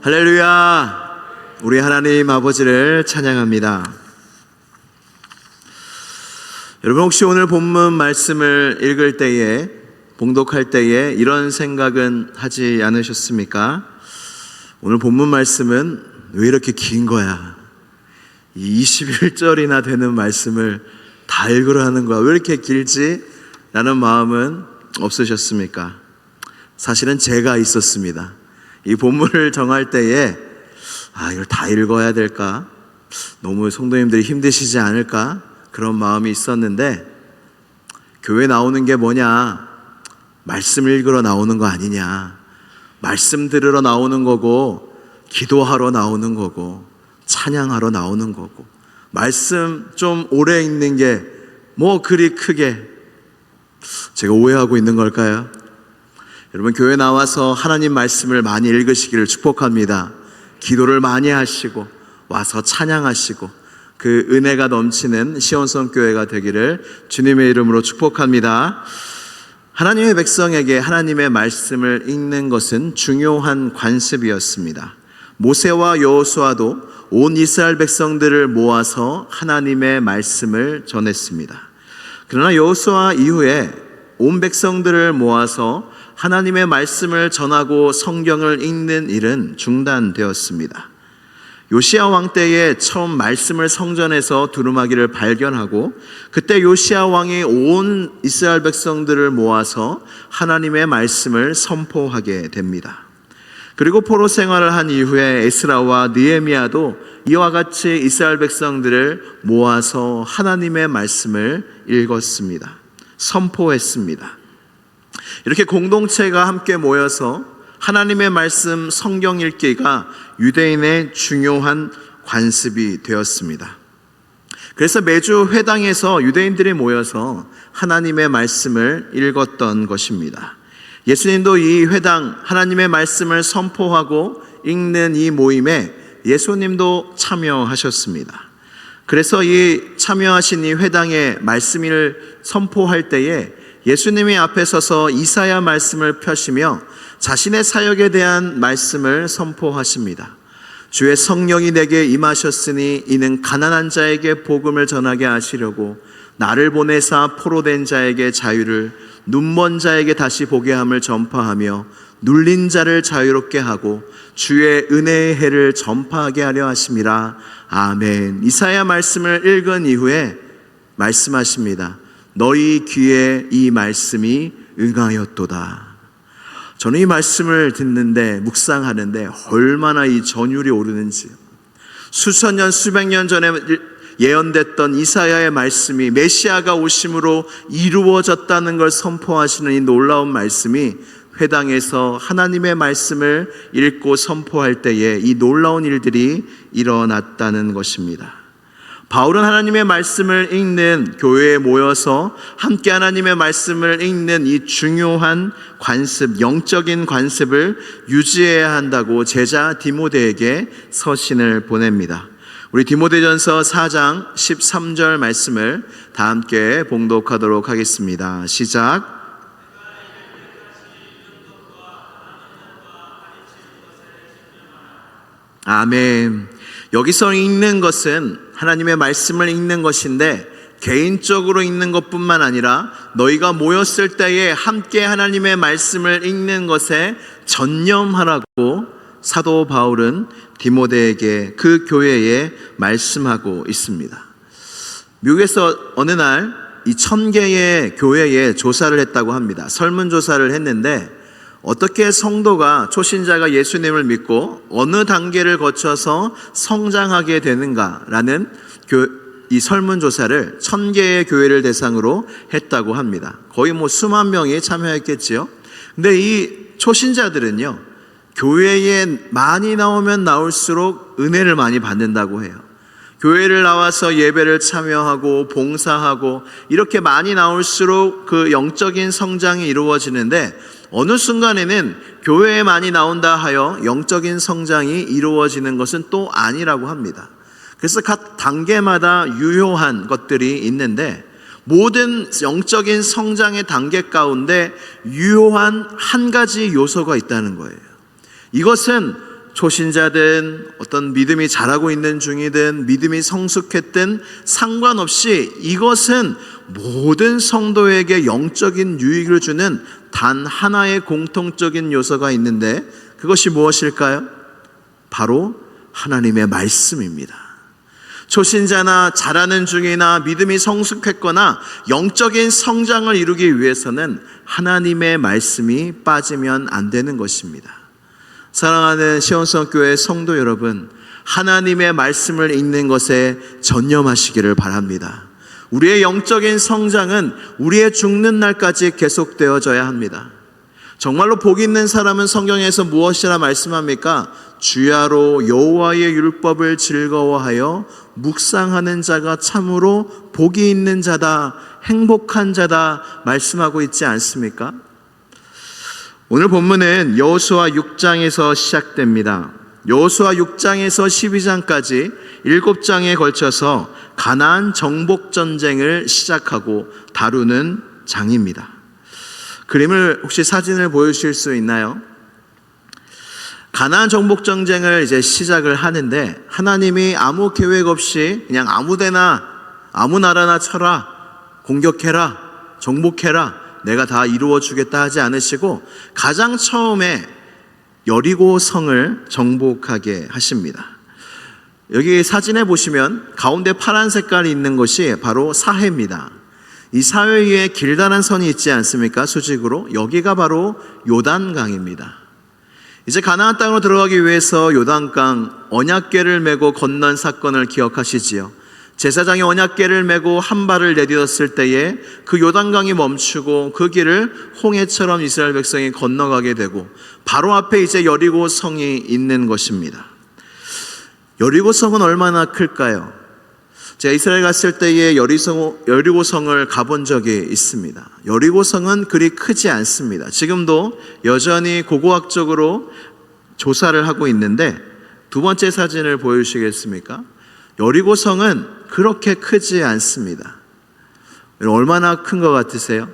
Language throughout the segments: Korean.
할렐루야! 우리 하나님 아버지를 찬양합니다. 여러분, 혹시 오늘 본문 말씀을 읽을 때에, 봉독할 때에 이런 생각은 하지 않으셨습니까? 오늘 본문 말씀은 왜 이렇게 긴 거야? 이 21절이나 되는 말씀을 다 읽으려 하는 거야. 왜 이렇게 길지? 라는 마음은 없으셨습니까? 사실은 제가 있었습니다. 이 본문을 정할 때에 이걸 다 읽어야 될까? 너무 성도님들이 힘드시지 않을까? 그런 마음이 있었는데, 교회 나오는 게 뭐냐? 말씀 읽으러 나오는 거 아니냐? 말씀 들으러 나오는 거고, 기도하러 나오는 거고, 찬양하러 나오는 거고, 말씀 좀 오래 읽는 게 뭐 그리 크게 제가 오해하고 있는 걸까요? 여러분, 교회 나와서 하나님 말씀을 많이 읽으시기를 축복합니다. 기도를 많이 하시고 와서 찬양하시고 그 은혜가 넘치는 시온성교회가 되기를 주님의 이름으로 축복합니다. 하나님의 백성에게 하나님의 말씀을 읽는 것은 중요한 관습이었습니다. 모세와 여호수아도 온 이스라엘 백성들을 모아서 하나님의 말씀을 전했습니다. 그러나 여호수아 이후에 온 백성들을 모아서 하나님의 말씀을 전하고 성경을 읽는 일은 중단되었습니다. 요시야 왕 때에 처음 말씀을 성전에서 두루마기를 발견하고, 그때 요시야 왕이 온 이스라엘 백성들을 모아서 하나님의 말씀을 선포하게 됩니다. 그리고 포로 생활을 한 이후에 에스라와 느헤미야도 이와 같이 이스라엘 백성들을 모아서 하나님의 말씀을 읽었습니다. 선포했습니다. 이렇게 공동체가 함께 모여서 하나님의 말씀 성경 읽기가 유대인의 중요한 관습이 되었습니다. 그래서 매주 회당에서 유대인들이 모여서 하나님의 말씀을 읽었던 것입니다. 예수님도 이 회당, 하나님의 말씀을 선포하고 읽는 이 모임에 예수님도 참여하셨습니다. 그래서 이 참여하신 이 회당의 말씀을 선포할 때에 예수님이 앞에 서서 이사야 말씀을 펴시며 자신의 사역에 대한 말씀을 선포하십니다. 주의 성령이 내게 임하셨으니 이는 가난한 자에게 복음을 전하게 하시려고 나를 보내사 포로된 자에게 자유를, 눈먼 자에게 다시 보게 함을 전파하며 눌린 자를 자유롭게 하고 주의 은혜의 해를 전파하게 하려 하심이라. 아멘. 이사야 말씀을 읽은 이후에 말씀하십니다. 너희 귀에 이 말씀이 응하였도다. 저는 이 말씀을 듣는데, 묵상하는데 얼마나 이 전율이 오르는지, 수천 년, 수백 년 전에 예언됐던 이사야의 말씀이 메시아가 오심으로 이루어졌다는 걸 선포하시는 이 놀라운 말씀이 회당에서 하나님의 말씀을 읽고 선포할 때에 이 놀라운 일들이 일어났다는 것입니다. 바울은 하나님의 말씀을 읽는 교회에 모여서 함께 하나님의 말씀을 읽는 이 중요한 관습, 영적인 관습을 유지해야 한다고 제자 디모데에게 서신을 보냅니다. 우리 디모데전서 4장 13절 말씀을 다 함께 봉독하도록 하겠습니다. 시작. 아멘. 여기서 읽는 것은 하나님의 말씀을 읽는 것인데, 개인적으로 읽는 것뿐만 아니라 너희가 모였을 때에 함께 하나님의 말씀을 읽는 것에 전념하라고 사도 바울은 디모데에게, 그 교회에 말씀하고 있습니다. 미국에서 어느 날 이 1000개의 교회에 조사를 했다고 합니다. 설문조사를 했는데, 어떻게 성도가, 초신자가 예수님을 믿고 어느 단계를 거쳐서 성장하게 되는가라는 이 설문조사를 1000개의 교회를 대상으로 했다고 합니다. 거의 수만 명이 참여했겠지요. 근데 이 초신자들은요, 교회에 많이 나오면 나올수록 은혜를 많이 받는다고 해요. 교회를 나와서 예배를 참여하고 봉사하고 이렇게 많이 나올수록 그 영적인 성장이 이루어지는데, 어느 순간에는 교회에 많이 나온다 하여 영적인 성장이 이루어지는 것은 또 아니라고 합니다. 그래서 각 단계마다 유효한 것들이 있는데, 모든 영적인 성장의 단계 가운데 유효한 한 가지 요소가 있다는 거예요. 이것은 초신자든 어떤 믿음이 자라고 있는 중이든 믿음이 성숙했든 상관없이 이것은 모든 성도에게 영적인 유익을 주는 단 하나의 공통적인 요소가 있는데 그것이 무엇일까요? 바로 하나님의 말씀입니다. 초신자나 자라는 중이나 믿음이 성숙했거나 영적인 성장을 이루기 위해서는 하나님의 말씀이 빠지면 안 되는 것입니다. 사랑하는 시온성교회 성도 여러분, 하나님의 말씀을 읽는 것에 전념하시기를 바랍니다. 우리의 영적인 성장은 우리의 죽는 날까지 계속되어져야 합니다. 정말로 복 있는 사람은 성경에서 무엇이라 말씀합니까? 주야로 여호와의 율법을 즐거워하여 묵상하는 자가 참으로 복이 있는 자다, 행복한 자다 말씀하고 있지 않습니까? 오늘 본문은 여호수아 6장에서 시작됩니다. 여호수아 6장에서 12장까지 7장에 걸쳐서 가나안 정복 전쟁을 시작하고 다루는 장입니다. 그림을 혹시 사진을 보여주실 수 있나요? 가나안 정복 전쟁을 이제 시작을 하는데 하나님이 아무 계획 없이 그냥 아무데나 아무 나라나 쳐라, 공격해라, 정복해라, 내가 다 이루어 주겠다 하지 않으시고 가장 처음에 여리고 성을 정복하게 하십니다. 여기 사진에 보시면 가운데 파란 색깔이 있는 것이 바로 사해입니다. 이 사해 위에 길다란 선이 있지 않습니까? 수직으로. 여기가 바로 요단강입니다. 이제 가나안 땅으로 들어가기 위해서 요단강 언약궤를 메고 건넌 사건을 기억하시지요. 제사장이 언약궤를 메고 한 발을 내딛었을 때에 그 요단강이 멈추고 그 길을 홍해처럼 이스라엘 백성이 건너가게 되고 바로 앞에 이제 여리고 성이 있는 것입니다. 여리고 성은 얼마나 클까요? 제가 이스라엘 갔을 때에 여리고 성을 가본 적이 있습니다. 여리고 성은 그리 크지 않습니다. 지금도 여전히 고고학적으로 조사를 하고 있는데 두 번째 사진을 보여주시겠습니까? 여리고 성은 그렇게 크지 않습니다. 얼마나 큰 것 같으세요?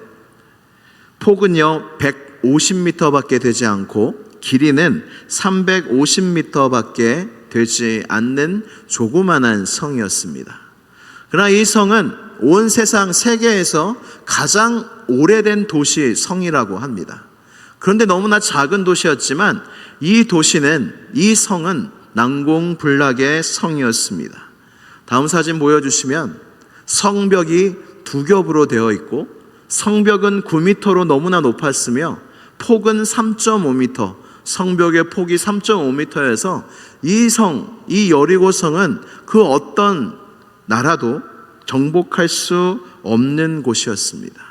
폭은요 150m밖에 되지 않고 길이는 350m밖에 되지 않는 조그만한 성이었습니다. 그러나 이 성은 온 세상 세계에서 가장 오래된 도시 성이라고 합니다. 그런데 너무나 작은 도시였지만 이 성은 난공불락의 성이었습니다. 다음 사진 보여주시면 성벽이 두 겹으로 되어 있고 성벽은 9m로 너무나 높았으며 폭은 3.5m, 성벽의 폭이 3.5m여서 이 여리고 성은 그 어떤 나라도 정복할 수 없는 곳이었습니다.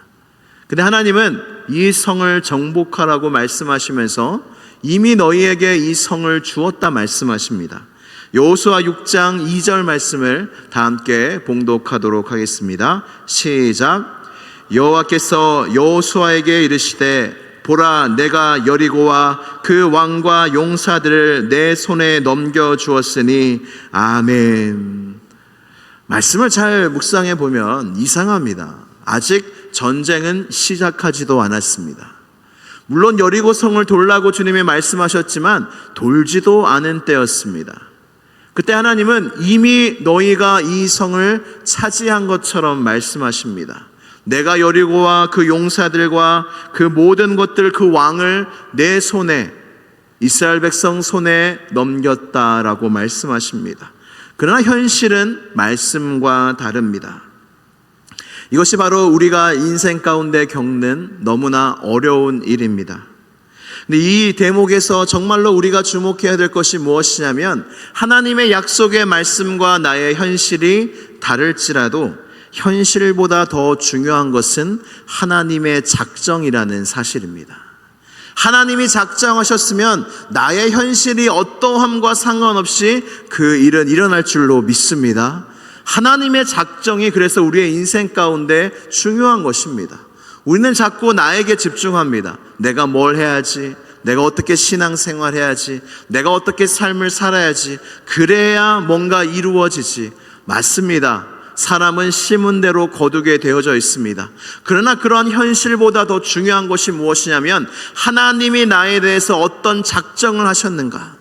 근데 하나님은 이 성을 정복하라고 말씀하시면서 이미 너희에게 이 성을 주었다 말씀하십니다. 여호수아 6장 2절 말씀을 다 함께 봉독하도록 하겠습니다. 시작. 여호와께서 여호수아에게 이르시되 보라, 내가 여리고와 그 왕과 용사들을 내 손에 넘겨주었으니 아멘. 말씀을 잘 묵상해 보면 이상합니다. 아직 전쟁은 시작하지도 않았습니다. 물론 여리고 성을 돌라고 주님이 말씀하셨지만 돌지도 않은 때였습니다. 그때 하나님은 이미 너희가 이 성을 차지한 것처럼 말씀하십니다. 내가 여리고와 그 용사들과 그 모든 것들, 그 왕을 내 손에, 이스라엘 백성 손에 넘겼다라고 말씀하십니다. 그러나 현실은 말씀과 다릅니다. 이것이 바로 우리가 인생 가운데 겪는 너무나 어려운 일입니다. 근데 이 대목에서 정말로 우리가 주목해야 될 것이 무엇이냐면 하나님의 약속의 말씀과 나의 현실이 다를지라도 현실보다 더 중요한 것은 하나님의 작정이라는 사실입니다. 하나님이 작정하셨으면 나의 현실이 어떠함과 상관없이 그 일은 일어날 줄로 믿습니다. 하나님의 작정이 그래서 우리의 인생 가운데 중요한 것입니다. 우리는 자꾸 나에게 집중합니다. 내가 뭘 해야지, 내가 어떻게 신앙생활 해야지, 내가 어떻게 삶을 살아야지, 그래야 뭔가 이루어지지. 맞습니다. 사람은 심은 대로 거두게 되어져 있습니다. 그러나 그러한 현실보다 더 중요한 것이 무엇이냐면 하나님이 나에 대해서 어떤 작정을 하셨는가,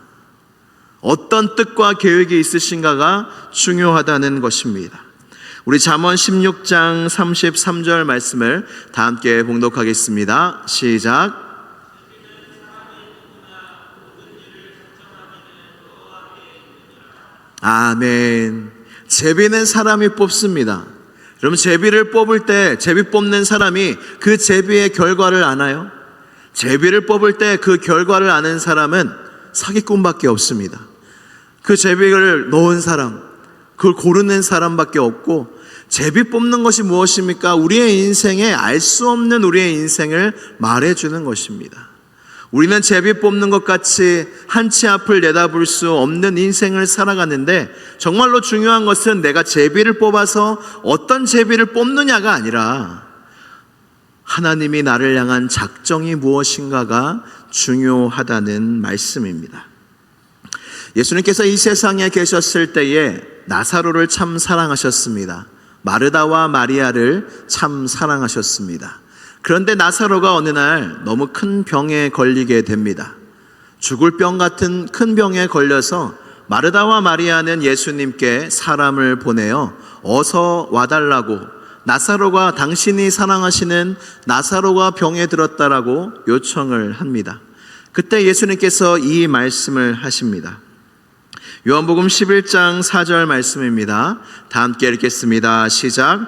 어떤 뜻과 계획이 있으신가가 중요하다는 것입니다. 우리 잠언 16장 33절 말씀을 다 함께 봉독하겠습니다. 시작. 아멘. 제비는 사람이 뽑습니다. 여러분, 제비를 뽑을 때 제비 뽑는 사람이 그 제비의 결과를 아나요? 제비를 뽑을 때 그 결과를 아는 사람은 사기꾼밖에 없습니다. 그 제비를 넣은 사람, 그걸 고르는 사람밖에 없고, 제비 뽑는 것이 무엇입니까? 우리의 인생에 알 수 없는 우리의 인생을 말해주는 것입니다. 우리는 제비 뽑는 것 같이 한치 앞을 내다볼 수 없는 인생을 살아가는데, 정말로 중요한 것은 내가 제비를 뽑아서 어떤 제비를 뽑느냐가 아니라 하나님이 나를 향한 작정이 무엇인가가 중요하다는 말씀입니다. 예수님께서 이 세상에 계셨을 때에 나사로를 참 사랑하셨습니다. 마르다와 마리아를 참 사랑하셨습니다. 그런데 나사로가 어느 날 너무 큰 병에 걸리게 됩니다. 죽을 병 같은 큰 병에 걸려서 마르다와 마리아는 예수님께 사람을 보내어 어서 와달라고, 나사로가, 당신이 사랑하시는 나사로가 병에 들었다라고 요청을 합니다. 그때 예수님께서 이 말씀을 하십니다. 요한복음 11장 4절 말씀입니다. 다 함께 읽겠습니다. 시작.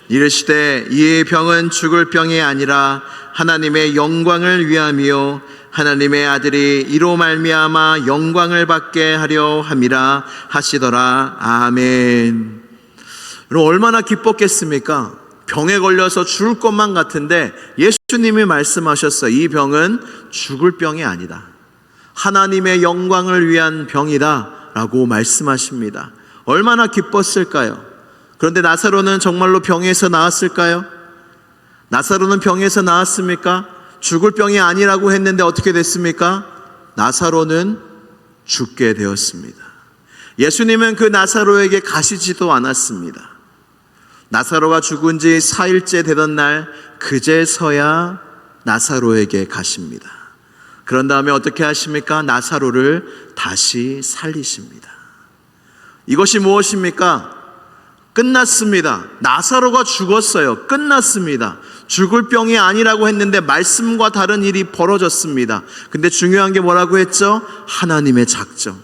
이르시되 이 병은 죽을 병이 아니라 하나님의 영광을 위함이요 하나님의 아들이 이로 말미암아 영광을 받게 하려 함이라 하시더라. 아멘. 여러분, 얼마나 기뻤겠습니까? 병에 걸려서 죽을 것만 같은데 예수님이 말씀하셨어요. 이 병은 죽을 병이 아니다. 하나님의 영광을 위한 병이다 라고 말씀하십니다. 얼마나 기뻤을까요? 그런데 나사로는 정말로 병에서 나았을까요? 나사로는 병에서 나았습니까? 죽을 병이 아니라고 했는데 어떻게 됐습니까? 나사로는 죽게 되었습니다. 예수님은 그 나사로에게 가시지도 않았습니다. 나사로가 죽은 지 4일째 되던 날 그제서야 나사로에게 가십니다. 그런 다음에 어떻게 하십니까? 나사로를 다시 살리십니다. 이것이 무엇입니까? 끝났습니다. 나사로가 죽었어요. 끝났습니다. 죽을 병이 아니라고 했는데 말씀과 다른 일이 벌어졌습니다. 근데 중요한 게 뭐라고 했죠? 하나님의 작정.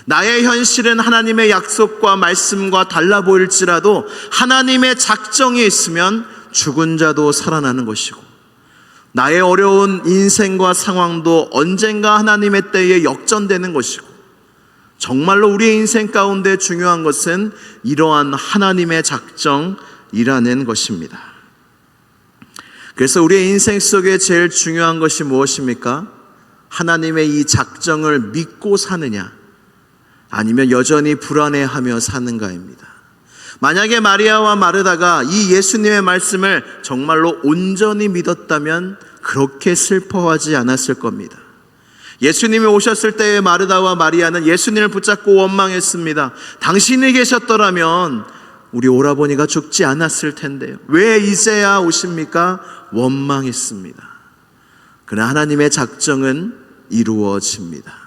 나의 현실은 하나님의 약속과 말씀과 달라 보일지라도 하나님의 작정이 있으면 죽은 자도 살아나는 것이고, 나의 어려운 인생과 상황도 언젠가 하나님의 때에 역전되는 것이고, 정말로 우리의 인생 가운데 중요한 것은 이러한 하나님의 작정이라는 것입니다. 그래서 우리의 인생 속에 제일 중요한 것이 무엇입니까? 하나님의 이 작정을 믿고 사느냐, 아니면 여전히 불안해하며 사는가입니다. 만약에 마리아와 마르다가 이 예수님의 말씀을 정말로 온전히 믿었다면 그렇게 슬퍼하지 않았을 겁니다. 예수님이 오셨을 때의 마르다와 마리아는 예수님을 붙잡고 원망했습니다. 당신이 계셨더라면 우리 오라버니가 죽지 않았을 텐데요. 왜 이제야 오십니까? 원망했습니다. 그러나 하나님의 작정은 이루어집니다.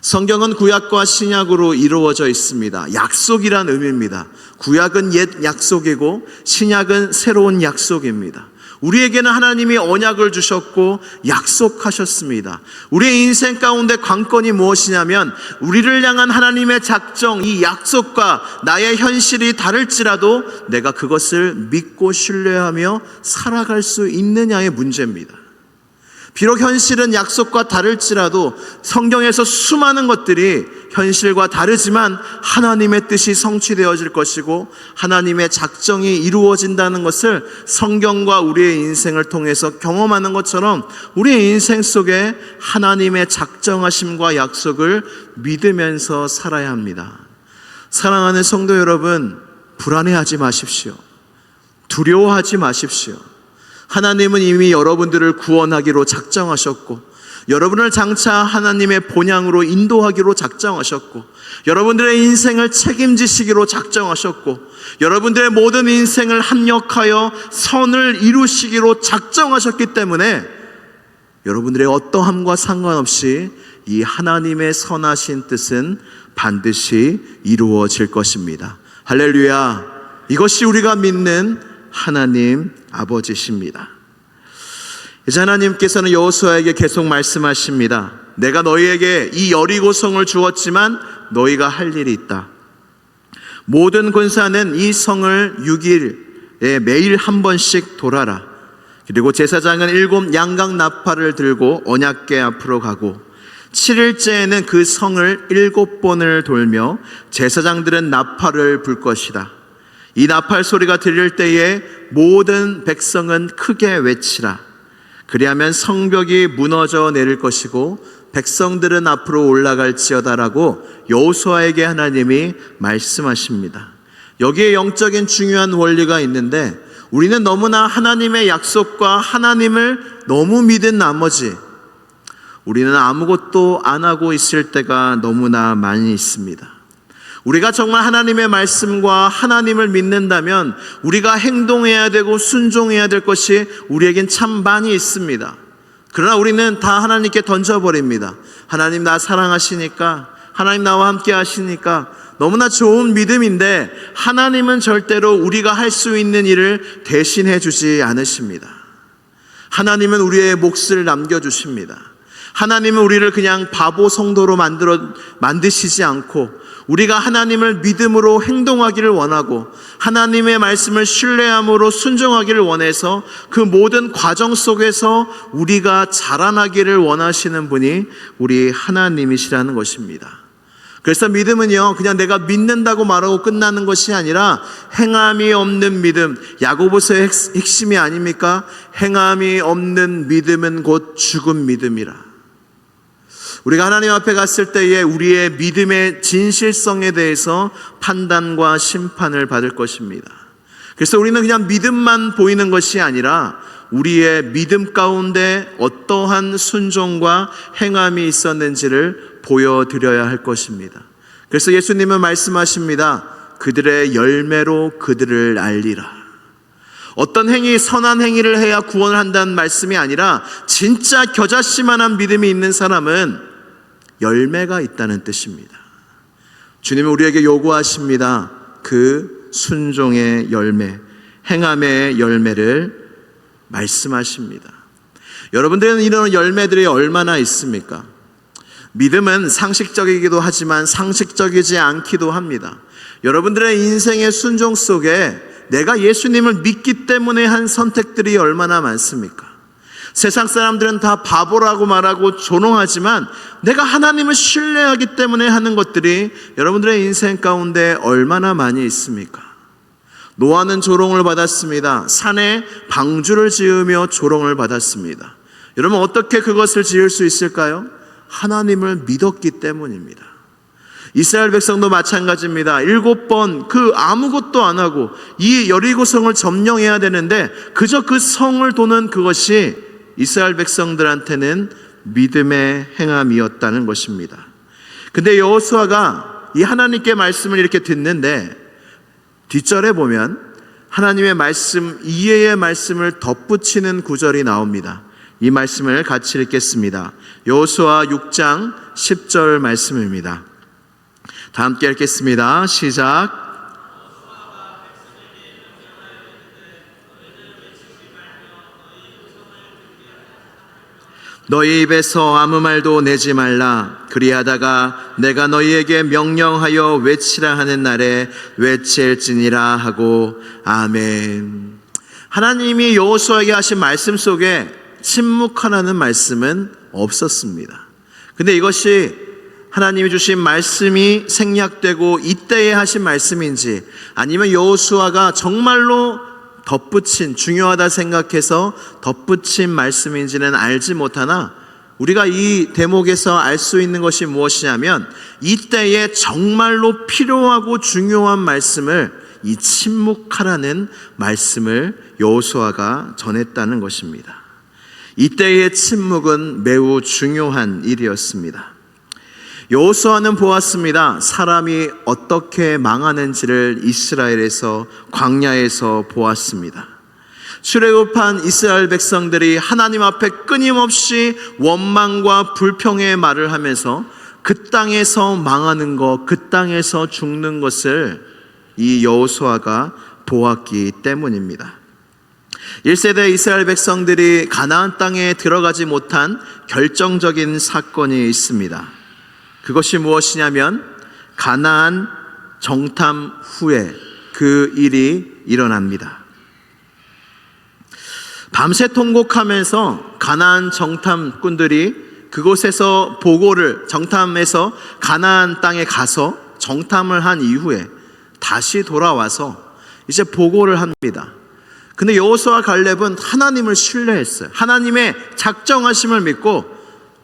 성경은 구약과 신약으로 이루어져 있습니다. 약속이란 의미입니다. 구약은 옛 약속이고 신약은 새로운 약속입니다. 우리에게는 하나님이 언약을 주셨고 약속하셨습니다. 우리의 인생 가운데 관건이 무엇이냐면, 우리를 향한 하나님의 작정, 이 약속과 나의 현실이 다를지라도 내가 그것을 믿고 신뢰하며 살아갈 수 있느냐의 문제입니다. 비록 현실은 약속과 다를지라도 성경에서 수많은 것들이 현실과 다르지만 하나님의 뜻이 성취되어질 것이고 하나님의 작정이 이루어진다는 것을 성경과 우리의 인생을 통해서 경험하는 것처럼 우리의 인생 속에 하나님의 작정하심과 약속을 믿으면서 살아야 합니다. 사랑하는 성도 여러분, 불안해하지 마십시오. 두려워하지 마십시오. 하나님은 이미 여러분들을 구원하기로 작정하셨고, 여러분을 장차 하나님의 본향으로 인도하기로 작정하셨고, 여러분들의 인생을 책임지시기로 작정하셨고, 여러분들의 모든 인생을 합력하여 선을 이루시기로 작정하셨기 때문에 여러분들의 어떠함과 상관없이 이 하나님의 선하신 뜻은 반드시 이루어질 것입니다. 할렐루야! 이것이 우리가 믿는 하나님 아버지십니다. 이제 하나님께서는 여호수아에게 계속 말씀하십니다. 내가 너희에게 이 여리고성을 주었지만 너희가 할 일이 있다. 모든 군사는 이 성을 6일에 매일 한 번씩 돌아라. 그리고 제사장은 7 양각 나팔을 들고 언약궤 앞으로 가고 7일째에는 그 성을 7번을 돌며 제사장들은 나팔을 불 것이다. 이 나팔 소리가 들릴 때에 모든 백성은 크게 외치라. 그리하면 성벽이 무너져 내릴 것이고 백성들은 앞으로 올라갈지어다라고 여호수아에게 하나님이 말씀하십니다. 여기에 영적인 중요한 원리가 있는데, 우리는 너무나 하나님의 약속과 하나님을 너무 믿은 나머지 우리는 아무것도 안 하고 있을 때가 너무나 많이 있습니다. 우리가 정말 하나님의 말씀과 하나님을 믿는다면 우리가 행동해야 되고 순종해야 될 것이 우리에겐 참 많이 있습니다. 그러나 우리는 다 하나님께 던져버립니다. 하나님 나 사랑하시니까, 하나님 나와 함께 하시니까 너무나 좋은 믿음인데 하나님은 절대로 우리가 할 수 있는 일을 대신해 주지 않으십니다. 하나님은 우리의 몫을 남겨주십니다. 하나님은 우리를 그냥 바보 성도로 만드시지 않고 우리가 하나님을 믿음으로 행동하기를 원하고 하나님의 말씀을 신뢰함으로 순종하기를 원해서 그 모든 과정 속에서 우리가 자라나기를 원하시는 분이 우리 하나님이시라는 것입니다. 그래서 믿음은요, 그냥 내가 믿는다고 말하고 끝나는 것이 아니라 행함이 없는 믿음, 야고보서의 핵심이 아닙니까? 행함이 없는 믿음은 곧 죽은 믿음이라. 우리가 하나님 앞에 갔을 때에 우리의 믿음의 진실성에 대해서 판단과 심판을 받을 것입니다. 그래서 우리는 그냥 믿음만 보이는 것이 아니라 우리의 믿음 가운데 어떠한 순종과 행함이 있었는지를 보여드려야 할 것입니다. 그래서 예수님은 말씀하십니다. 그들의 열매로 그들을 알리라. 어떤 행위, 선한 행위를 해야 구원을 한다는 말씀이 아니라 진짜 겨자씨만한 믿음이 있는 사람은 열매가 있다는 뜻입니다. 주님은 우리에게 요구하십니다. 그 순종의 열매, 행함의 열매를 말씀하십니다. 여러분들은 이런 열매들이 얼마나 있습니까? 믿음은 상식적이기도 하지만 상식적이지 않기도 합니다. 여러분들의 인생의 순종 속에 내가 예수님을 믿기 때문에 한 선택들이 얼마나 많습니까? 세상 사람들은 다 바보라고 말하고 조롱하지만 내가 하나님을 신뢰하기 때문에 하는 것들이 여러분들의 인생 가운데 얼마나 많이 있습니까? 노아는 조롱을 받았습니다. 산에 방주를 지으며 조롱을 받았습니다. 여러분 어떻게 그것을 지을 수 있을까요? 하나님을 믿었기 때문입니다. 이스라엘 백성도 마찬가지입니다. 7번 그 아무것도 안 하고 이 여리고성을 점령해야 되는데 그저 그 성을 도는 그것이 이스라엘 백성들한테는 믿음의 행함이었다는 것입니다. 근데 여호수아가 이 하나님께 말씀을 이렇게 듣는데 뒷절에 보면 하나님의 말씀, 이해의 말씀을 덧붙이는 구절이 나옵니다. 이 말씀을 같이 읽겠습니다. 여호수아 6장 10절 말씀입니다. 다 함께 읽겠습니다. 시작. 너희 입에서 아무 말도 내지 말라. 그리하다가 내가 너희에게 명령하여 외치라 하는 날에 외칠지니라 하고 아멘. 하나님이 여호수아에게 하신 말씀 속에 침묵하라는 말씀은 없었습니다. 근데 이것이 하나님이 주신 말씀이 생략되고 이때에 하신 말씀인지 아니면 여호수아가 정말로 덧붙인, 중요하다 생각해서 덧붙인 말씀인지는 알지 못하나 우리가 이 대목에서 알 수 있는 것이 무엇이냐면 이때에 정말로 필요하고 중요한 말씀을, 이 침묵하라는 말씀을 여호수아가 전했다는 것입니다. 이때의 침묵은 매우 중요한 일이었습니다. 여호수아는 보았습니다. 사람이 어떻게 망하는지를 이스라엘에서, 광야에서 보았습니다. 출애굽한 이스라엘 백성들이 하나님 앞에 끊임없이 원망과 불평의 말을 하면서 그 땅에서 망하는 것, 그 땅에서 죽는 것을 이 여호수아가 보았기 때문입니다. 1세대 이스라엘 백성들이 가나안 땅에 들어가지 못한 결정적인 사건이 있습니다. 그것이 무엇이냐면 가나안 정탐 후에 그 일이 일어납니다. 밤새 통곡하면서 가나안 정탐꾼들이 그곳에서 정탐해서 가나안 땅에 가서 정탐을 한 이후에 다시 돌아와서 이제 보고를 합니다. 근데 여호수아 갈렙은 하나님을 신뢰했어요. 하나님의 작정하심을 믿고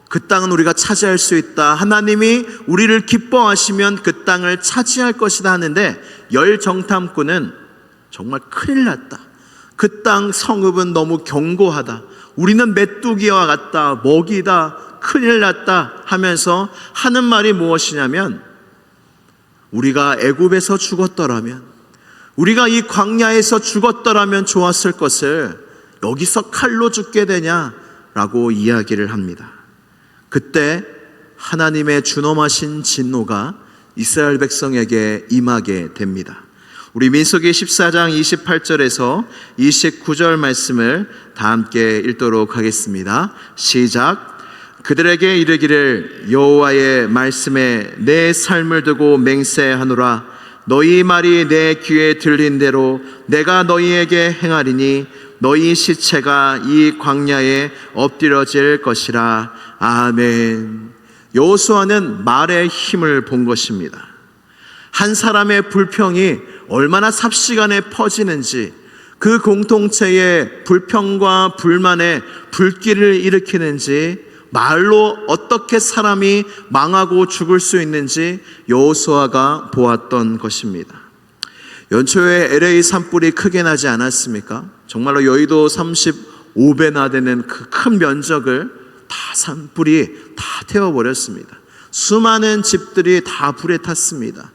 그 땅은 우리가 차지할 수 있다. 하나님이 우리를 기뻐하시면 그 땅을 차지할 것이다 하는데 열 정탐꾼은 정말 큰일 났다. 그 땅 성읍은 너무 견고하다. 우리는 메뚜기와 같다. 먹이다. 큰일 났다 하면서 하는 말이 무엇이냐면 우리가 애굽에서 죽었더라면, 우리가 이 광야에서 죽었더라면 좋았을 것을 여기서 칼로 죽게 되냐라고 이야기를 합니다. 그때 하나님의 준엄하신 진노가 이스라엘 백성에게 임하게 됩니다. 우리 민수기 14장 28절에서 29절 말씀을 다 함께 읽도록 하겠습니다. 시작. 그들에게 이르기를 여호와의 말씀에 내 삶을 두고 맹세하노라. 너희 말이 내 귀에 들린 대로 내가 너희에게 행하리니 너희 시체가 이 광야에 엎드려질 것이라. 아멘. 여호수아는 말의 힘을 본 것입니다. 한 사람의 불평이 얼마나 삽시간에 퍼지는지, 그 공동체의 불평과 불만에 불길을 일으키는지, 말로 어떻게 사람이 망하고 죽을 수 있는지 여호수아가 보았던 것입니다. 연초에 LA 산불이 크게 나지 않았습니까? 정말로 여의도 35배나 되는 그 큰 면적을 다 산불이 다 태워버렸습니다. 수많은 집들이 다 불에 탔습니다.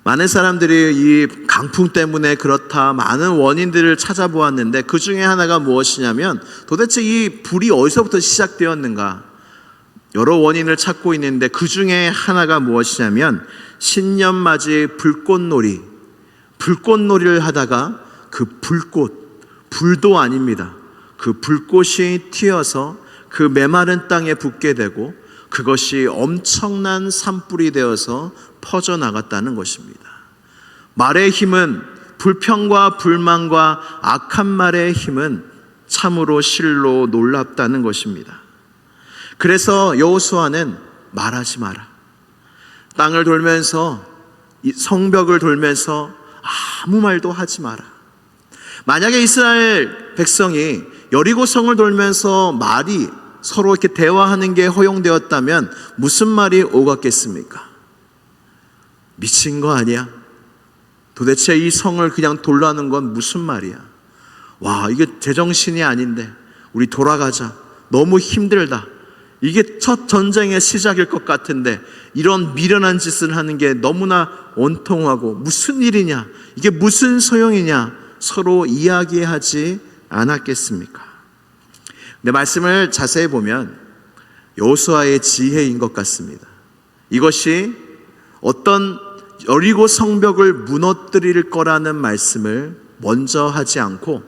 많은 사람들이 이 강풍 때문에 그렇다 많은 원인들을 찾아보았는데 그 중에 하나가 무엇이냐면 도대체 이 불이 어디서부터 시작되었는가, 여러 원인을 찾고 있는데 그 중에 하나가 무엇이냐면 신년맞이 불꽃놀이를 하다가 그 불도 아닙니다. 그 불꽃이 튀어서 그 메마른 땅에 붙게 되고 그것이 엄청난 산불이 되어서 퍼져나갔다는 것입니다. 말의 힘은, 불평과 불만과 악한 말의 힘은 참으로 실로 놀랍다는 것입니다. 그래서 여호수아는 말하지 마라. 땅을 돌면서, 성벽을 돌면서 아무 말도 하지 마라. 만약에 이스라엘 백성이 여리고성을 돌면서 말이 서로 이렇게 대화하는 게 허용되었다면 무슨 말이 오갔겠습니까? 미친 거 아니야? 도대체 이 성을 그냥 돌라는 건 무슨 말이야? 와, 이게 제정신이 아닌데 우리 돌아가자. 너무 힘들다. 이게 첫 전쟁의 시작일 것 같은데 이런 미련한 짓을 하는 게 너무나 원통하고 무슨 일이냐? 이게 무슨 소용이냐? 서로 이야기하지 않았겠습니까? 근데 말씀을 자세히 보면 여호수아의 지혜인 것 같습니다. 이것이 어떤 여리고 성벽을 무너뜨릴 거라는 말씀을 먼저 하지 않고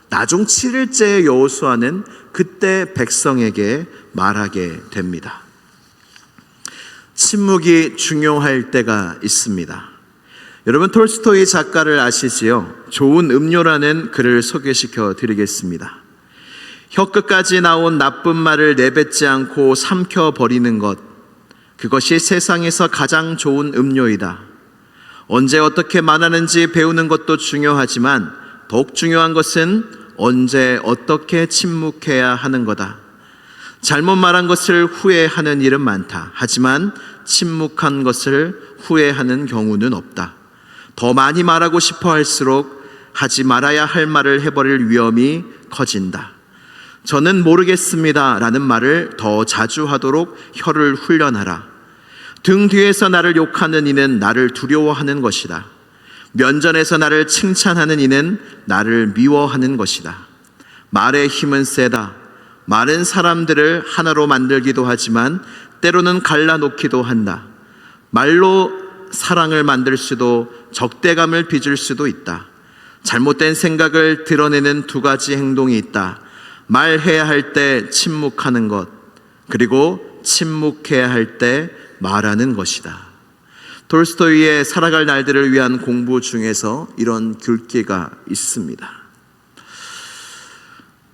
나중 7일째의 여호수아는 그때 백성에게 말하게 됩니다. 침묵이 중요할 때가 있습니다. 여러분 톨스토이 작가를 아시지요? 좋은 음료라는 글을 소개시켜 드리겠습니다. 혀끝까지 나온 나쁜 말을 내뱉지 않고 삼켜버리는 것, 그것이 세상에서 가장 좋은 음료이다. 언제 어떻게 말하는지 배우는 것도 중요하지만 더욱 중요한 것은 언제 어떻게 침묵해야 하는 거다. 잘못 말한 것을 후회하는 일은 많다. 하지만 침묵한 것을 후회하는 경우는 없다. 더 많이 말하고 싶어 할수록 하지 말아야 할 말을 해버릴 위험이 커진다. 저는 모르겠습니다 라는 말을 더 자주 하도록 혀를 훈련하라. 등 뒤에서 나를 욕하는 이는 나를 두려워하는 것이다. 면전에서 나를 칭찬하는 이는 나를 미워하는 것이다. 말의 힘은 세다. 말은 사람들을 하나로 만들기도 하지만 때로는 갈라놓기도 한다. 말로 사랑을 만들 수도 적대감을 빚을 수도 있다. 잘못된 생각을 드러내는 두 가지 행동이 있다. 말해야 할 때 침묵하는 것, 그리고 침묵해야 할 때 말하는 것이다. 톨스토이의 살아갈 날들을 위한 공부 중에서 이런 글귀가 있습니다.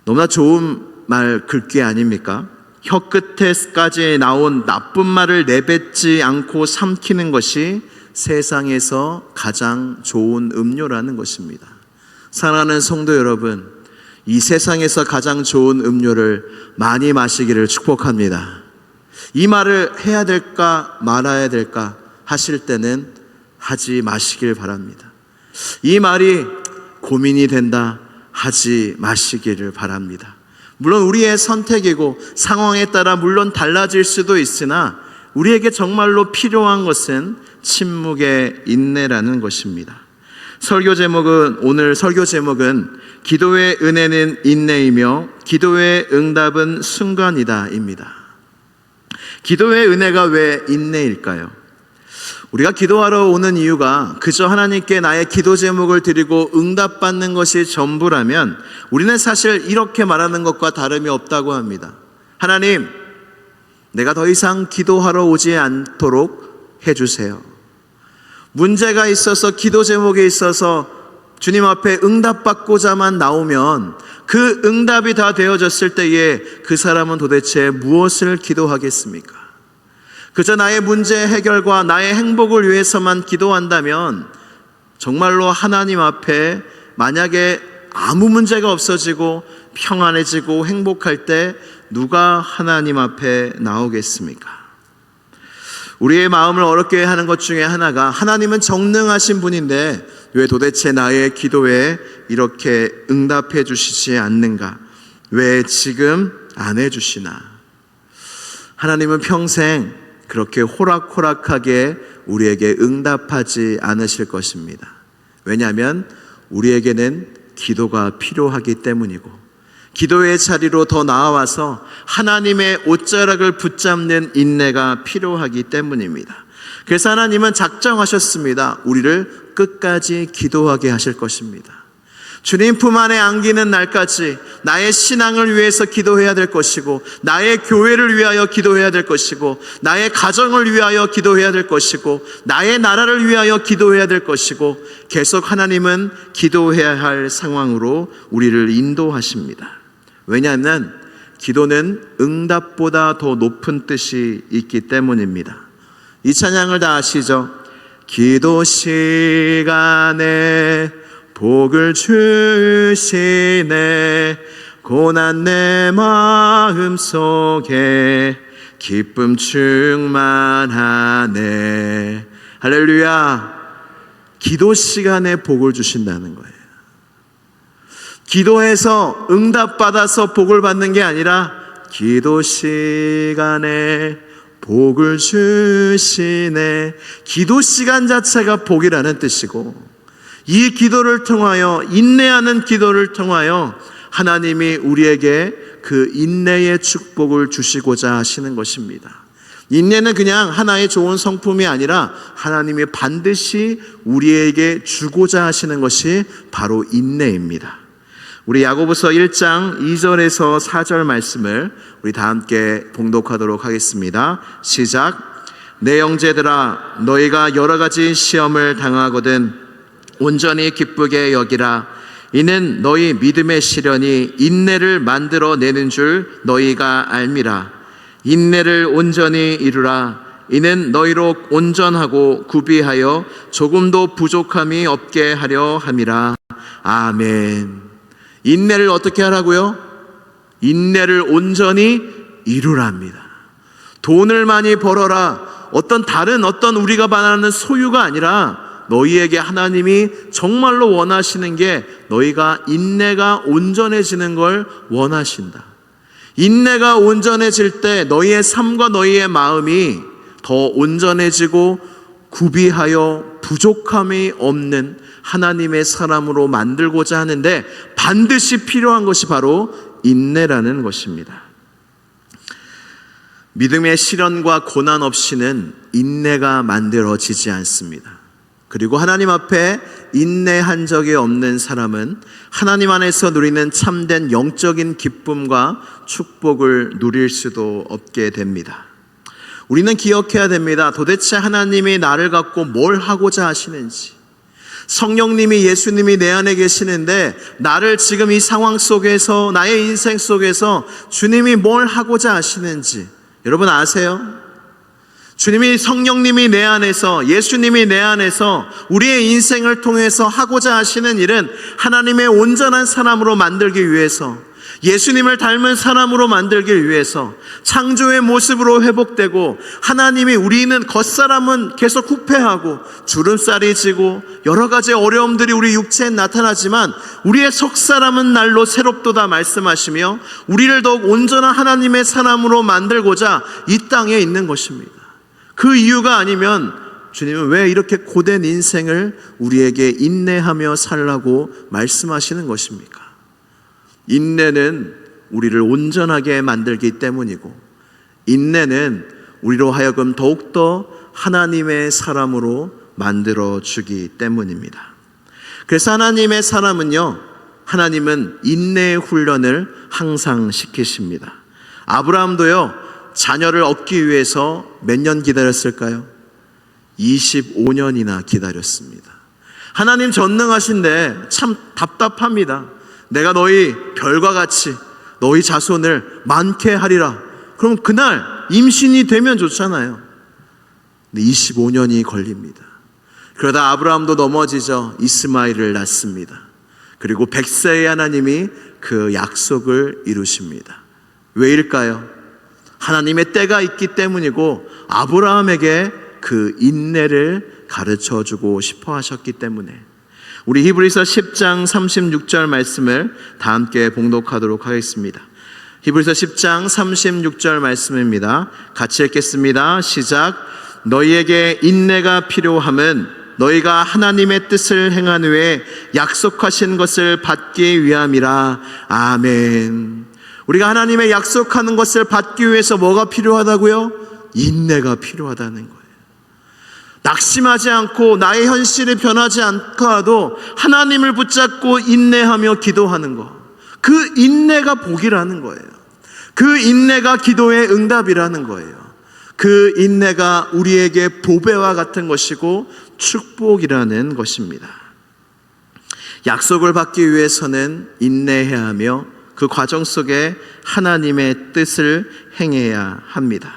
너무나 좋은 말 글귀 아닙니까? 혀 끝에까지 나온 나쁜 말을 내뱉지 않고 삼키는 것이 세상에서 가장 좋은 음료라는 것입니다. 사랑하는 성도 여러분, 이 세상에서 가장 좋은 음료를 많이 마시기를 축복합니다. 이 말을 해야 될까 말아야 될까 하실 때는 하지 마시길 바랍니다. 이 말이 고민이 된다 하지 마시기를 바랍니다. 물론 우리의 선택이고 상황에 따라 물론 달라질 수도 있으나 우리에게 정말로 필요한 것은 침묵의 인내라는 것입니다. 오늘 설교 제목은 기도의 은혜는 인내이며 기도의 응답은 순간이다 입니다. 기도의 은혜가 왜 인내일까요? 우리가 기도하러 오는 이유가 그저 하나님께 나의 기도 제목을 드리고 응답받는 것이 전부라면 우리는 사실 이렇게 말하는 것과 다름이 없다고 합니다. 하나님, 내가 더 이상 기도하러 오지 않도록 해주세요. 문제가 있어서 기도 제목에 있어서 주님 앞에 응답받고자만 나오면 그 응답이 다 되어졌을 때에 그 사람은 도대체 무엇을 기도하겠습니까? 그저 나의 문제 해결과 나의 행복을 위해서만 기도한다면 정말로 하나님 앞에 만약에 아무 문제가 없어지고 평안해지고 행복할 때 누가 하나님 앞에 나오겠습니까? 우리의 마음을 어렵게 하는 것 중에 하나가 하나님은 전능하신 분인데 왜 도대체 나의 기도에 이렇게 응답해 주시지 않는가? 왜 지금 안 해주시나? 하나님은 평생 그렇게 호락호락하게 우리에게 응답하지 않으실 것입니다. 왜냐하면 우리에게는 기도가 필요하기 때문이고 기도의 자리로 더 나아와서 하나님의 옷자락을 붙잡는 인내가 필요하기 때문입니다. 그래서 하나님은 작정하셨습니다. 우리를 끝까지 기도하게 하실 것입니다. 주님 품 안에 안기는 날까지 나의 신앙을 위해서 기도해야 될 것이고 나의 교회를 위하여 기도해야 될 것이고 나의 가정을 위하여 기도해야 될 것이고 나의 나라를 위하여 기도해야 될 것이고 계속 하나님은 기도해야 할 상황으로 우리를 인도하십니다. 왜냐하면 기도는 응답보다 더 높은 뜻이 있기 때문입니다. 이 찬양을 다 아시죠? 기도 시간에 복을 주시네 고난 내 마음 속에 기쁨 충만하네. 할렐루야. 기도 시간에 복을 주신다는 거예요. 기도해서 응답받아서 복을 받는 게 아니라 기도 시간에 복을 주시네. 기도 시간 자체가 복이라는 뜻이고 이 기도를 통하여 인내하는 기도를 통하여 하나님이 우리에게 그 인내의 축복을 주시고자 하시는 것입니다. 인내는 그냥 하나의 좋은 성품이 아니라 하나님이 반드시 우리에게 주고자 하시는 것이 바로 인내입니다. 우리 야고보서 1장 2절에서 4절 말씀을 우리 다 함께 봉독하도록 하겠습니다. 시작. 내 형제들아 너희가 여러 가지 시험을 당하거든 온전히 기쁘게 여기라. 이는 너희 믿음의 시련이 인내를 만들어내는 줄 너희가 알미라. 인내를 온전히 이루라. 이는 너희로 온전하고 구비하여 조금도 부족함이 없게 하려 함이라. 아멘. 인내를 어떻게 하라고요? 인내를 온전히 이루랍니다. 돈을 많이 벌어라. 어떤 우리가 말하는 소유가 아니라 너희에게 하나님이 정말로 원하시는 게 너희가 인내가 온전해지는 걸 원하신다. 인내가 온전해질 때 너희의 삶과 너희의 마음이 더 온전해지고 구비하여 부족함이 없는 하나님의 사람으로 만들고자 하는데 반드시 필요한 것이 바로 인내라는 것입니다. 믿음의 시련과 고난 없이는 인내가 만들어지지 않습니다. 그리고 하나님 앞에 인내한 적이 없는 사람은 하나님 안에서 누리는 참된 영적인 기쁨과 축복을 누릴 수도 없게 됩니다. 우리는 기억해야 됩니다. 도대체 하나님이 나를 갖고 뭘 하고자 하시는지, 성령님이, 예수님이 내 안에 계시는데 나를 지금 이 상황 속에서, 나의 인생 속에서 주님이 뭘 하고자 하시는지 여러분 아세요? 주님이, 성령님이 내 안에서, 예수님이 내 안에서 우리의 인생을 통해서 하고자 하시는 일은 하나님의 온전한 사람으로 만들기 위해서, 예수님을 닮은 사람으로 만들기 위해서, 창조의 모습으로 회복되고, 하나님이, 우리는 겉사람은 계속 후패하고 주름살이 지고 여러 가지 어려움들이 우리 육체에 나타나지만 우리의 속사람은 날로 새롭도다 말씀하시며 우리를 더욱 온전한 하나님의 사람으로 만들고자 이 땅에 있는 것입니다. 그 이유가 아니면 주님은 왜 이렇게 고된 인생을 우리에게 인내하며 살라고 말씀하시는 것입니까? 인내는 우리를 온전하게 만들기 때문이고, 인내는 우리로 하여금 더욱더 하나님의 사람으로 만들어주기 때문입니다. 그래서 하나님의 사람은요, 하나님은 인내의 훈련을 항상 시키십니다. 아브라함도요, 자녀를 얻기 위해서 몇 년 기다렸을까요? 25년이나 기다렸습니다. 하나님 전능하신데 참 답답합니다. 내가 너희 별과 같이 너희 자손을 많게 하리라. 그럼 그날 임신이 되면 좋잖아요. 근데 25년이 걸립니다. 그러다 아브라함도 넘어지죠. 이스마엘을 낳습니다. 그리고 100세의 하나님이 그 약속을 이루십니다. 왜일까요? 하나님의 때가 있기 때문이고, 아브라함에게 그 인내를 가르쳐주고 싶어 하셨기 때문에. 우리 히브리서 10장 36절 말씀을 다 함께 봉독하도록 하겠습니다. 히브리서 10장 36절 말씀입니다. 같이 읽겠습니다. 시작. 너희에게 인내가 필요함은 너희가 하나님의 뜻을 행한 후에 약속하신 것을 받기 위함이라. 아멘. 우리가 하나님의 약속하는 것을 받기 위해서 뭐가 필요하다고요? 인내가 필요하다는 거예요. 낙심하지 않고 나의 현실이 변하지 않고도 하나님을 붙잡고 인내하며 기도하는 것, 그 인내가 복이라는 거예요. 그 인내가 기도의 응답이라는 거예요. 그 인내가 우리에게 보배와 같은 것이고 축복이라는 것입니다. 약속을 받기 위해서는 인내해야 하며 그 과정 속에 하나님의 뜻을 행해야 합니다.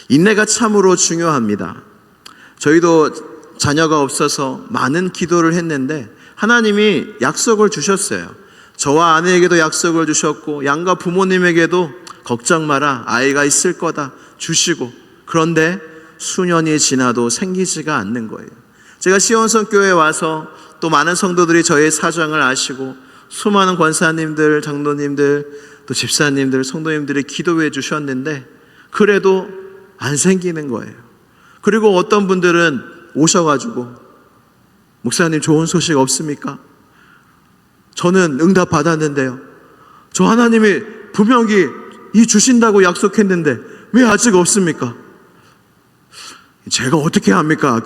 인내가 참으로 중요합니다. 저희도 자녀가 없어서 많은 기도를 했는데 하나님이 약속을 주셨어요. 저와 아내에게도 약속을 주셨고 양가 부모님에게도 걱정 마라, 아이가 있을 거다 주시고, 그런데 수년이 지나도 생기지가 않는 거예요. 제가 시온성 교회에 와서 또 많은 성도들이 저의 사정을 아시고 수많은 권사님들, 장로님들, 또 집사님들, 성도님들이 기도해 주셨는데 그래도 안 생기는 거예요. 그리고 어떤 분들은 오셔가지고 목사님 좋은 소식 없습니까? 저는 응답 받았는데요. 저 하나님이 분명히 이 주신다고 약속했는데 왜 아직 없습니까? 제가 어떻게 합니까?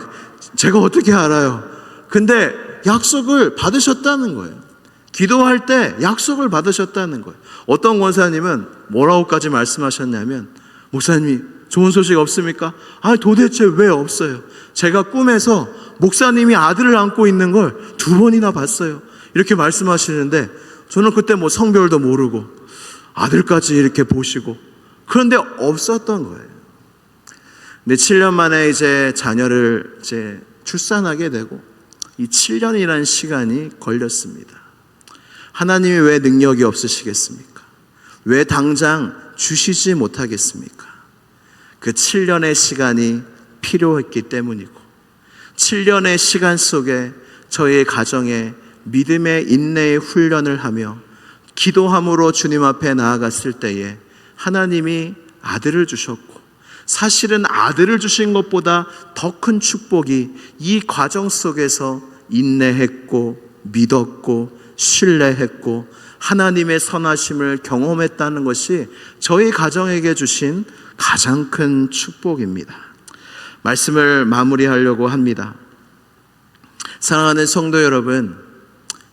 제가 어떻게 알아요? 근데 약속을 받으셨다는 거예요. 기도할 때 약속을 받으셨다는 거예요. 어떤 권사님은 뭐라고까지 말씀하셨냐면, 목사님이 좋은 소식 없습니까? 아, 도대체 왜 없어요? 제가 꿈에서 목사님이 아들을 안고 있는 걸 2번이나 봤어요. 이렇게 말씀하시는데 저는 그때 뭐 성별도 모르고 아들까지 이렇게 보시고, 그런데 없었던 거예요. 근데 7년 만에 이제 자녀를 이제 출산하게 되고 이 7년이라는 시간이 걸렸습니다. 하나님이 왜 능력이 없으시겠습니까? 왜 당장 주시지 못하겠습니까? 그 7년의 시간이 필요했기 때문이고, 7년의 시간 속에 저의 가정에 믿음의 인내의 훈련을 하며 기도함으로 주님 앞에 나아갔을 때에 하나님이 아들을 주셨고, 사실은 아들을 주신 것보다 더 큰 축복이 이 과정 속에서 인내했고 믿었고 신뢰했고 하나님의 선하심을 경험했다는 것이 저희 가정에게 주신 가장 큰 축복입니다. 말씀을 마무리하려고 합니다. 사랑하는 성도 여러분,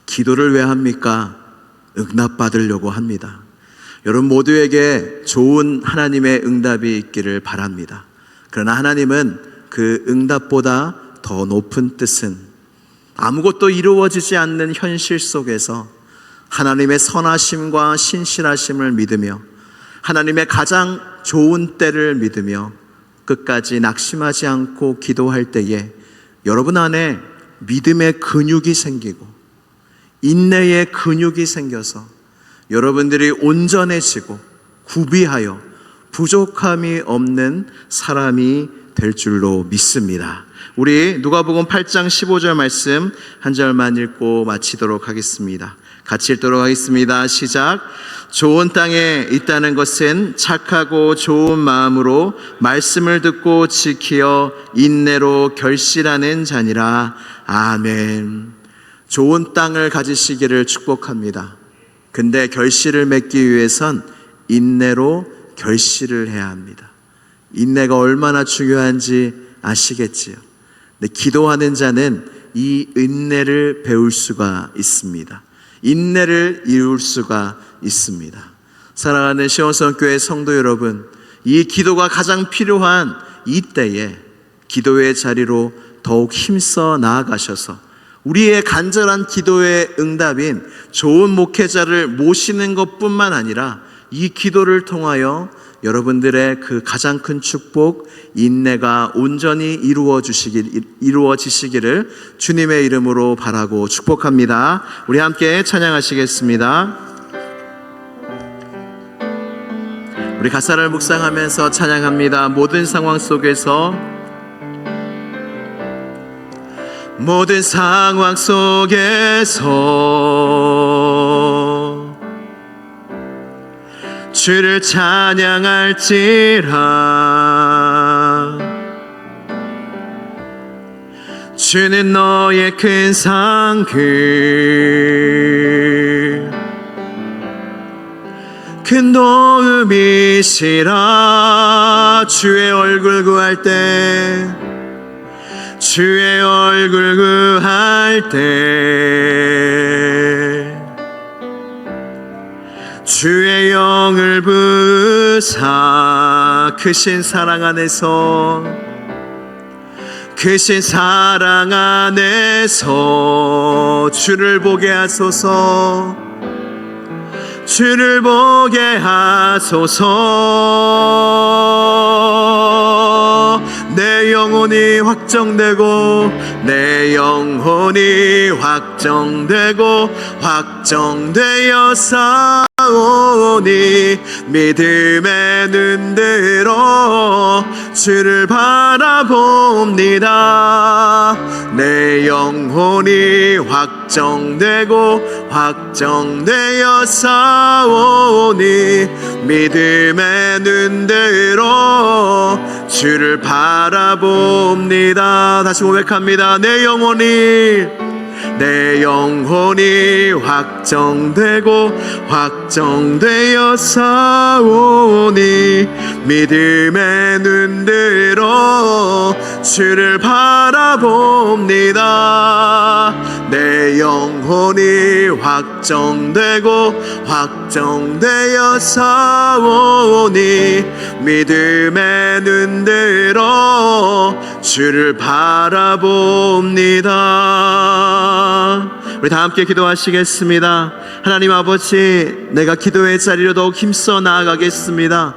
기도를 왜 합니까? 응답받으려고 합니다. 여러분 모두에게 좋은 하나님의 응답이 있기를 바랍니다. 그러나 하나님은 그 응답보다 더 높은 뜻은 아무것도 이루어지지 않는 현실 속에서 하나님의 선하심과 신실하심을 믿으며 하나님의 가장 좋은 때를 믿으며 끝까지 낙심하지 않고 기도할 때에 여러분 안에 믿음의 근육이 생기고 인내의 근육이 생겨서 여러분들이 온전해지고 구비하여 부족함이 없는 사람이 될 줄로 믿습니다. 우리 누가복음 8장 15절 말씀 한 절만 읽고 마치도록 하겠습니다. 같이 읽도록 하겠습니다. 시작. 좋은 땅에 있다는 것은 착하고 좋은 마음으로 말씀을 듣고 지키어 인내로 결실하는 자니라. 아멘. 좋은 땅을 가지시기를 축복합니다. 근데 결실을 맺기 위해선 인내로 결실을 해야 합니다. 인내가 얼마나 중요한지 아시겠지요? 근데 기도하는 자는 이 인내를 배울 수가 있습니다. 인내를 이룰 수가 있습니다. 사랑하는 시온성교회 성도 여러분, 이 기도가 가장 필요한 이때에 기도의 자리로 더욱 힘써 나아가셔서 우리의 간절한 기도의 응답인 좋은 목회자를 모시는 것뿐만 아니라 이 기도를 통하여 여러분들의 그 가장 큰 축복, 인내가 온전히 이루어지시기를 주님의 이름으로 바라고 축복합니다. 우리 함께 찬양하시겠습니다. 우리 가사를 묵상하면서 찬양합니다. 모든 상황 속에서 주를 찬양할지라. 주는 너의 큰 상급 큰 도움이시라. 주의 얼굴 구할 때 주의 얼굴 구할 때 주의 영을 부으사 크신 사랑 안에서 크신 사랑 안에서 주를 보게 하소서. 주를 보게 하소서. 내 영혼이 확정되고 내 영혼이 확정되고 확정되어 사오니 믿음의 눈들어 주를 바라봅니다. 내 영혼이 확정되고 확정되어 사오니 믿음의 눈들어 주를 바라봅니다. 다시 고백합니다. 내 영혼이 확정되고 확정되어 사오니 믿음의 눈들어 주를 바라봅니다. 내 영혼이 확정되고 확정되어 사오니 믿음의 눈들어 주를 바라봅니다. 우리 다 함께 기도하시겠습니다. 하나님 아버지, 내가 기도의 자리로 더욱 힘써 나아가겠습니다.